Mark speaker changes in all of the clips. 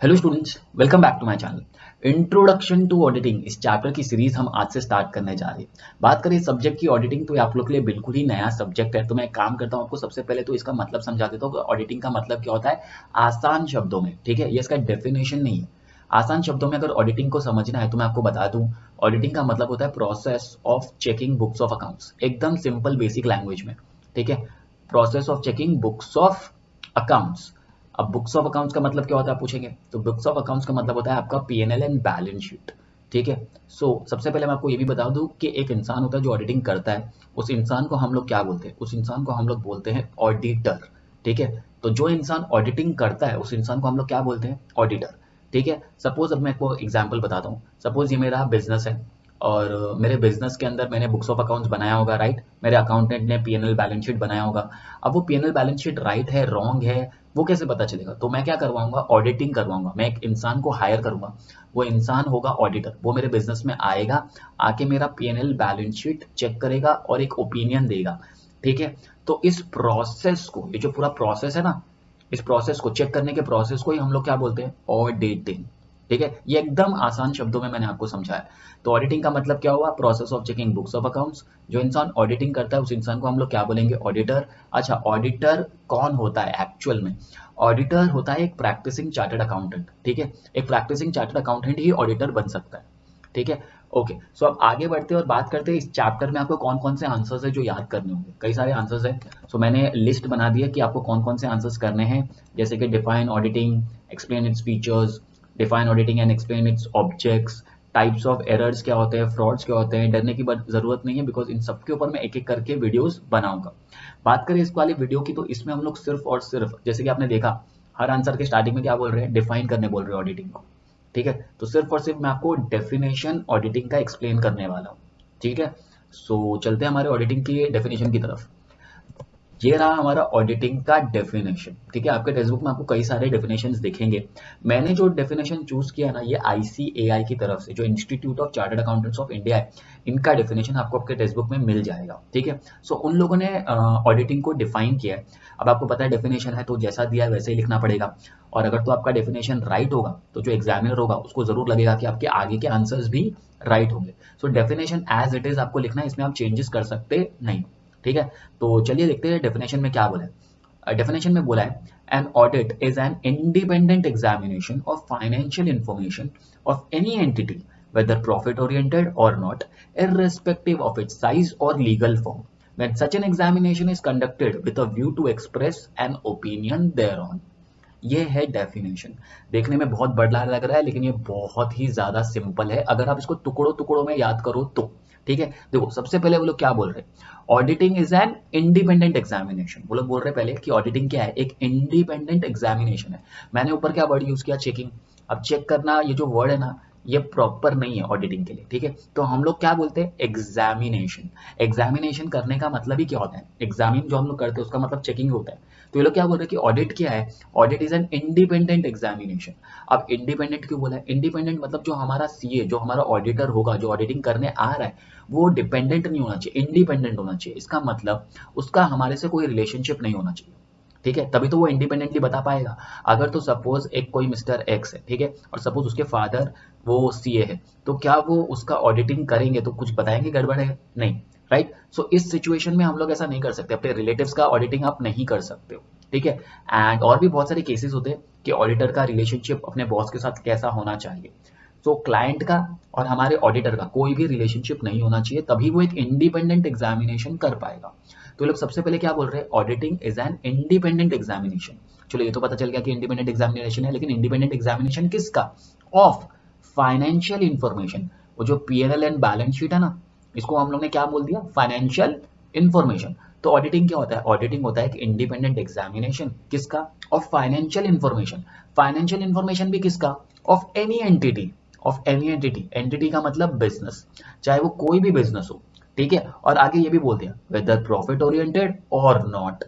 Speaker 1: Hello students, welcome back to my channel. Introduction to auditing इस chapter की series हम आज से स्टार्ट करने जा रहे हैं। बात करें सब्जेक्ट की ऑडिटिंग, तो ये आप लोग के लिए बिल्कुल ही नया सब्जेक्ट है। तो मैं एक काम करता हूँ, आपको सबसे पहले तो इसका मतलब समझा देता हूँ कि ऑडिटिंग का मतलब क्या होता है आसान शब्दों में। ठीक है, ये इसका डेफिनेशन नहीं है। आसान शब्दों में अगर ऑडिटिंग को समझना है तो मैं आपको बता दूं, ऑडिटिंग का मतलब होता है process of checking books of accounts, एकदम सिंपल बेसिक लैंग्वेज में। ठीक है, process of checking books of accounts. अब बुक्स ऑफ अकाउंट्स का मतलब क्या होता है आप पूछेंगे, तो बुक्स ऑफ अकाउंट्स का मतलब होता है आपका पीएनएल एंड बैलेंस शीट। ठीक है, सो सबसे पहले मैं आपको ये भी बता दूं कि एक इंसान होता है जो ऑडिटिंग करता है, उस इंसान को हम लोग क्या बोलते हैं, उस इंसान को हम लोग बोलते हैं ऑडिटर। ठीक है, तो जो इंसान ऑडिटिंग करता है उस इंसान को हम लोग क्या बोलते हैं, ऑडिटर। ठीक है, सपोज अब मैं आपको एग्जाम्पल बताता हूँ। सपोज ये मेरा बिजनेस है और मेरे बिजनेस के अंदर मैंने बुक्स ऑफ अकाउंट्स बनाया होगा, राइट। मेरे अकाउंटेंट ने पीएनएल बैलेंस शीट बनाया होगा। अब वो पीएनएल बैलेंस शीट राइट है रॉन्ग है वो कैसे पता चलेगा, तो मैं क्या करवाऊंगा, ऑडिटिंग करवाऊंगा। मैं एक इंसान को हायर करूंगा, वो इंसान होगा ऑडिटर। वो मेरे बिजनेस में आएगा, आके मेरा पीएनएल बैलेंस शीट चेक करेगा और एक ओपिनियन देगा। ठीक है, तो इस प्रोसेस को, ये जो पूरा प्रोसेस है ना, इस प्रोसेस को चेक करने के प्रोसेस को ही हम लोग क्या बोलते हैं, ऑडिटिंग। ठीक है, ये एकदम आसान शब्दों में मैंने आपको समझाया। तो ऑडिटिंग का मतलब क्या हुआ, process of checking books of accounts. जो इंसान ऑडिटिंग करता है उस इंसान को हम लोग क्या बोलेंगे, ऑडिटर। अच्छा, ऑडिटर कौन होता है एक्चुअल में, ऑडिटर होता है एक प्रैक्टिसिंग चार्टर्ड अकाउंटेंट। ठीक है, एक प्रैक्टिसिंग चार्टर्ड अकाउंटेंट ही ऑडिटर बन सकता है। ठीक है, ओके। सो अब आगे बढ़ते हैं और बात करते हैं इस चैप्टर में आपको कौन कौन से आंसर्स है जो याद करने होंगे। कई सारे आंसर्स है, सो मैंने लिस्ट बना दी है कि आपको कौन कौन से आंसर्स करने हैं। जैसे कि define auditing, explain its features, define auditing and explain its objects, types of errors क्या होते हैं, फ्रॉड्स क्या होते हैं। डरने की जरूरत नहीं है, बिकॉज इन सबके ऊपर मैं एक एक करके वीडियोस बनाऊंगा। बात करें इस वाली वीडियो की, तो इसमें हम लोग सिर्फ और सिर्फ, जैसे कि आपने देखा, हर आंसर के स्टार्टिंग में क्या बोल रहे हैं, डिफाइन करने बोल रहे हैं ऑडिटिंग को। ठीक है, तो सिर्फ और सिर्फ मैं आपको डेफिनेशन ऑडिटिंग का एक्सप्लेन करने वाला हूँ। ठीक है, सो चलते हैं हमारे ऑडिटिंग की डेफिनेशन की तरफ। ये रहा हमारा ऑडिटिंग का डेफिनेशन। ठीक है, आपके टेक्स्ट बुक में आपको कई सारे डेफिनेशंस दिखेंगे। मैंने जो डेफिनेशन चूज किया ना, ये आईसीएआई की तरफ से, जो institute of chartered accountants of India है, इनका डेफिनेशन आपको आपके टेक्स्ट बुक में मिल जाएगा। ठीक है, सो उन लोगों ने ऑडिटिंग को डिफाइन किया है। अब आपको पता है डेफिनेशन है तो जैसा दिया है वैसे ही लिखना पड़ेगा। और अगर तो आपका डेफिनेशन राइट होगा तो जो एग्जामिनर होगा उसको जरूर लगेगा कि आपके आगे के आंसर्स भी राइट होंगे। So definition as it is आपको लिखना है, इसमें आप चेंजेस कर सकते नहीं। ठीक है, तो चलिए देखते हैं डेफिनेशन में क्या बोला है। डेफिनेशन में बोला है, an audit is an independent examination of financial information of any entity, whether profit oriented or not, irrespective of its size or legal form, when such an examination is conducted with a view to express an opinion thereon। ये है definition. देखने में बहुत बड़ा लग रहा है लेकिन ये बहुत ही ज्यादा सिंपल है अगर आप इसको टुकड़ों टुकड़ों में याद करो तो। ठीक है, देखो सबसे पहले वो लोग क्या बोल रहे हैं, auditing is an independent examination. वो लोग बोल रहे हैं पहले कि ऑडिटिंग क्या है, एक इंडिपेंडेंट एग्जामिनेशन है। मैंने ऊपर क्या वर्ड यूज किया, चेकिंग। अब चेक करना ये जो वर्ड है ना, ये प्रॉपर नहीं है ऑडिटिंग के लिए। ठीक है, तो हम लोग क्या बोलते हैं, एग्जामिनेशन। एग्जामिनेशन करने का मतलब ही क्या होता है, एग्जामिन जो हम लोग करते हैं उसका मतलब चेकिंग होता है। तो ये लोग क्या बोल रहे हैं कि ऑडिट क्या है, audit is an independent examination. अब इंडिपेंडेंट क्यों बोला है, इंडिपेंडेंट मतलब जो हमारा सीए, जो हमारा ऑडिटर होगा, जो ऑडिटिंग करने आ रहा है, वो डिपेंडेंट नहीं होना चाहिए, इंडिपेंडेंट होना चाहिए। इसका मतलब उसका हमारे से कोई रिलेशनशिप नहीं होना चाहिए। ठीक है, तभी तो वो इंडिपेंडेंटली बता पाएगा। अगर तो सपोज एक कोई मिस्टर एक्स है, ठीक है, और सपोज उसके फादर वो सीए है, तो क्या वो उसका ऑडिटिंग करेंगे तो कुछ बताएंगे गड़बड़ है, नहीं, राइट। सो इस सिचुएशन में हम लोग ऐसा नहीं कर सकते, अपने रिलेटिव्स का ऑडिटिंग आप नहीं कर सकते हो। ठीक है, एंड और भी बहुत सारे केसेस होते हैं कि ऑडिटर का रिलेशनशिप अपने बॉस के साथ कैसा होना चाहिए। तो क्लाइंट का और हमारे ऑडिटर का कोई भी रिलेशनशिप नहीं होना चाहिए, तभी वो एक इंडिपेंडेंट एग्जामिनेशन कर पाएगा। तो लोग सबसे पहले क्या बोल रहे हैं, auditing is an independent examination. चलो ये तो पता चल गया कि इंडिपेंडेंट एग्जामिनेशन है, लेकिन इंडिपेंडेंट एग्जामिनेशन किसका, ऑफ फाइनेंशियल इंफॉर्मेशन। वो जो पीएनएल एंड बैलेंस शीट है ना, इसको हम लोग ने क्या बोल दिया, फाइनेंशियल इंफॉर्मेशन। तो ऑडिटिंग क्या होता है, ऑडिटिंग होता है एक इंडिपेंडेंट एग्जामिनेशन किसका, of financial information. Financial information भी किसका, of any entity, of any entity. Entity का मतलब बिजनेस, चाहे वो कोई भी बिजनेस हो। ठीक है, और आगे ये भी बोल दिया, वेदर प्रॉफिट ओरिएंटेड और नॉट।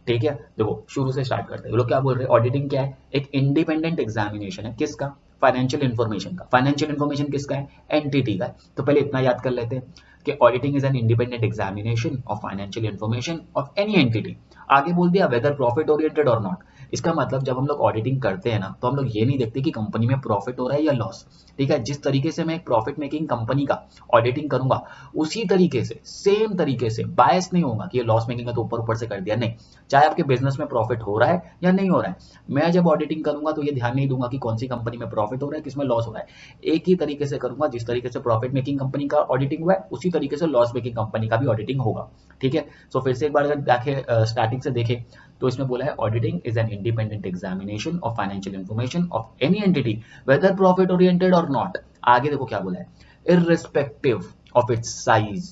Speaker 1: ठीक है, देखो शुरू से स्टार्ट करते हैं। लोग क्या बोल रहे हैं, ऑडिटिंग क्या है, एक इंडिपेंडेंट एग्जामिनेशन है किसका, फाइनेंशियल इंफॉर्मेशन का। फाइनेंशियल इंफॉर्मेशन किसका है, एंटिटी का है। तो पहले इतना याद कर लेते हैं कि auditing is an independent examination of financial information of any entity. आगे बोल दिया वेदर प्रॉफिट ओरिएंटेड और नॉट। इसका मतलब जब हम लोग ऑडिटिंग करते हैं ना, तो हम लोग ये नहीं देखते कि कंपनी में प्रॉफिट हो रहा है या लॉस। ठीक है, जिस तरीके से मैं एक प्रॉफिट मेकिंग कंपनी का ऑडिटिंग करूंगा, उसी तरीके से, सेम तरीके से, बायस नहीं होगा कि ये लॉस मेकिंग है तो ऊपर ऊपर से कर दिया, नहीं। चाहे आपके बिजनेस में प्रॉफिट हो रहा है या नहीं हो रहा है, मैं जब ऑडिटिंग करूंगा तो ये ध्यान नहीं दूंगा कि कौन सी कंपनी में प्रॉफिट हो रहा है, किसमें लॉस हो रहा है। एक ही तरीके से करूंगा, जिस तरीके से प्रॉफिट मेकिंग कंपनी का ऑडिटिंग हुआ है, उसी तरीके से लॉस मेकिंग कंपनी का भी ऑडिटिंग होगा। ठीक है, सो फिर से एक बार अगर देखें, स्टार्टिंग से देखें, तो इसमें बोला है auditing is an independent examination of financial information of any entity whether profit oriented और नॉट। आगे देखो क्या बोला है, इररिस्पेक्टिव ऑफ इट्स साइज।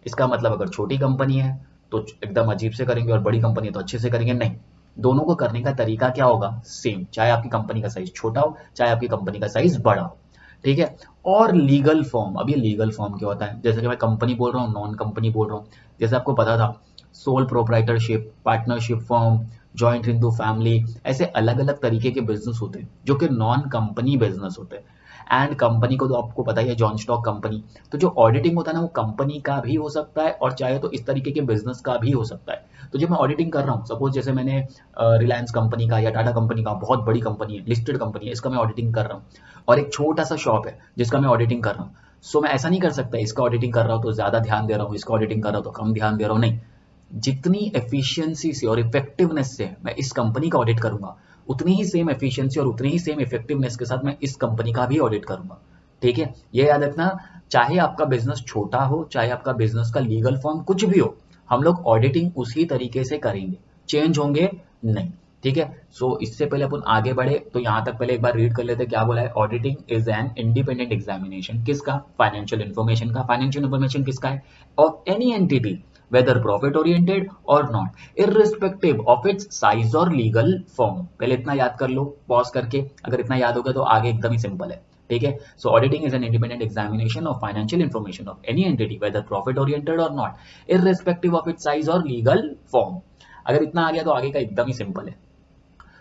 Speaker 1: इसका मतलब अगर छोटी कंपनी है तो एकदम अजीब से करेंगे और बड़ी कंपनी है तो अच्छे से करेंगे, नहीं। दोनों को करने का तरीका क्या होगा, सेम, चाहे आपकी कंपनी का साइज छोटा हो, चाहे आपकी कंपनी का साइज बड़ा हो। ठीक है, और लीगल फॉर्म, अब ये लीगल फॉर्म क्या होता है, जैसे कि मैं कंपनी बोल रहा हूँ, नॉन कंपनी बोल रहा हूँ। जैसे आपको पता था, sole proprietorship, partnership form, joint Hindu family, ऐसे अलग अलग तरीके के बिजनेस होते हैं जो कि नॉन कंपनी बिजनेस होते हैं। एंड कंपनी को तो आपको पता ही है, जॉन स्टॉक कंपनी। तो जो ऑडिटिंग होता है ना, वो कंपनी का भी हो सकता है और चाहे तो इस तरीके के बिजनेस का भी हो सकता है। तो जब मैं ऑडिटिंग कर रहा हूँ, सपोज जैसे मैंने रिलायंस कंपनी का या टाटा कंपनी का, बहुत बड़ी कंपनी है, लिस्टेड कंपनी है, इसका मैं ऑडिटिंग कर रहा हूँ, और एक छोटा सा शॉप है जिसका मैं ऑडिटिंग कर रहा हूँ। सो मैं ऐसा नहीं कर सकता इसका ऑडिटिंग कर रहा हूँ तो ज्यादा ध्यान दे रहा हूँ, इसका ऑडिटिंग कर रहा हूँ तो कम ध्यान दे रहा हूँ, नहीं। जितनी एफिशिएंसी से और इफेक्टिवनेस से मैं इस कंपनी का ऑडिट करूंगा, उतनी ही सेम एफिशिएंसी और उतनी ही सेम इफेक्टिवनेस के साथ मैं इस कंपनी का भी ऑडिट करूंगा। ठीक है, ये याद रखना, चाहे आपका बिजनेस छोटा हो, चाहे आपका बिजनेस का लीगल फॉर्म कुछ भी हो, हम लोग ऑडिटिंग उसी तरीके से करेंगे, चेंज होंगे नहीं। ठीक है, सो इससे पहले अपन आगे बढ़े तो यहां तक पहले एक बार रीड कर लेते हैं क्या बोला है। Auditing is an independent examination, किसका, फाइनेंशियल इन्फॉर्मेशन का। फाइनेंशियल इन्फॉर्मेशन किसका है, of any entity whether profit oriented और not, irrespective of its size और लीगल फॉर्म। पहले इतना याद कर लो पॉज करके, अगर इतना याद हो गया तो आगे एकदम ही सिंपल है। ठीक है, so auditing is an independent examination of financial information of any entity whether profit oriented और not, irrespective of its size और लीगल फॉर्म। अगर इतना आ गया तो आगे का एकदम ही सिंपल है।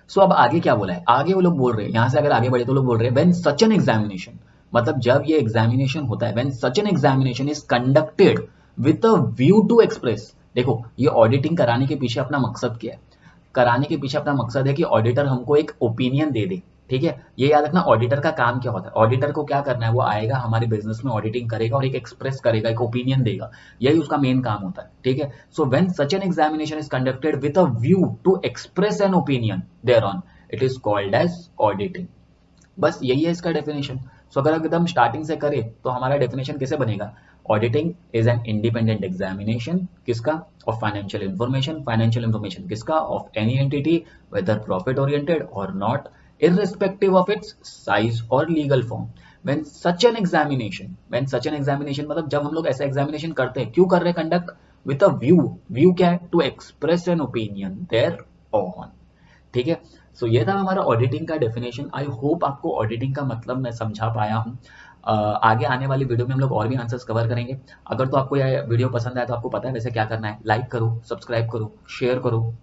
Speaker 1: सो अब आगे क्या बोला है, आगे वो लोग बोल रहे हैं, यहां से अगर आगे बढ़े तो लोग बोल रहे हैं व्हेन सच एन एग्जामिनेशन, मतलब जब ये एग्जामिनेशन होता है, when such an examination is conducted with a view to express. देखो, ये ऑडिटिंग कराने के पीछे अपना मकसद क्या है, कराने के पीछे अपना मकसद है कि ऑडिटर हमको एक ओपिनियन दे दे। ठीक है, ये याद रखना, ऑडिटर का काम क्या होता है, ऑडिटर को क्या करना है, वो आएगा हमारे बिजनेस में ऑडिटिंग करेगा और एक एक्सप्रेस करेगा, एक ओपिनियन देगा, यही उसका मेन काम होता है। ठीक है, so when such an examination is conducted with a view to express an opinion thereon, it is called as auditing. बस यही है इसका डेफिनेशन। सो अगर एकदम स्टार्टिंग से करें तो हमारा डेफिनेशन कैसे बनेगा, auditing is an independent examination, किसका, of financial information. Financial information किसका, of any entity whether profit oriented और not, irrespective of its size और legal form। when such an examination मतलब जब हम लोग ऐसा एग्जामिनेशन करते हैं, क्यों कर रहे हैं कंडक्ट, विद अ व्यू क्या है, to express an opinion thereon. ठीक है, सो ये था हमारा ऑडिटिंग का डेफिनेशन। आई होप आपको ऑडिटिंग का मतलब मैं समझा पाया हूँ। आगे आने वाली वीडियो में हम लोग और भी आंसर्स कवर करेंगे। अगर तो आपको यह वीडियो पसंद आया तो आपको पता है वैसे क्या करना है, लाइक करो, सब्सक्राइब करो, शेयर करो।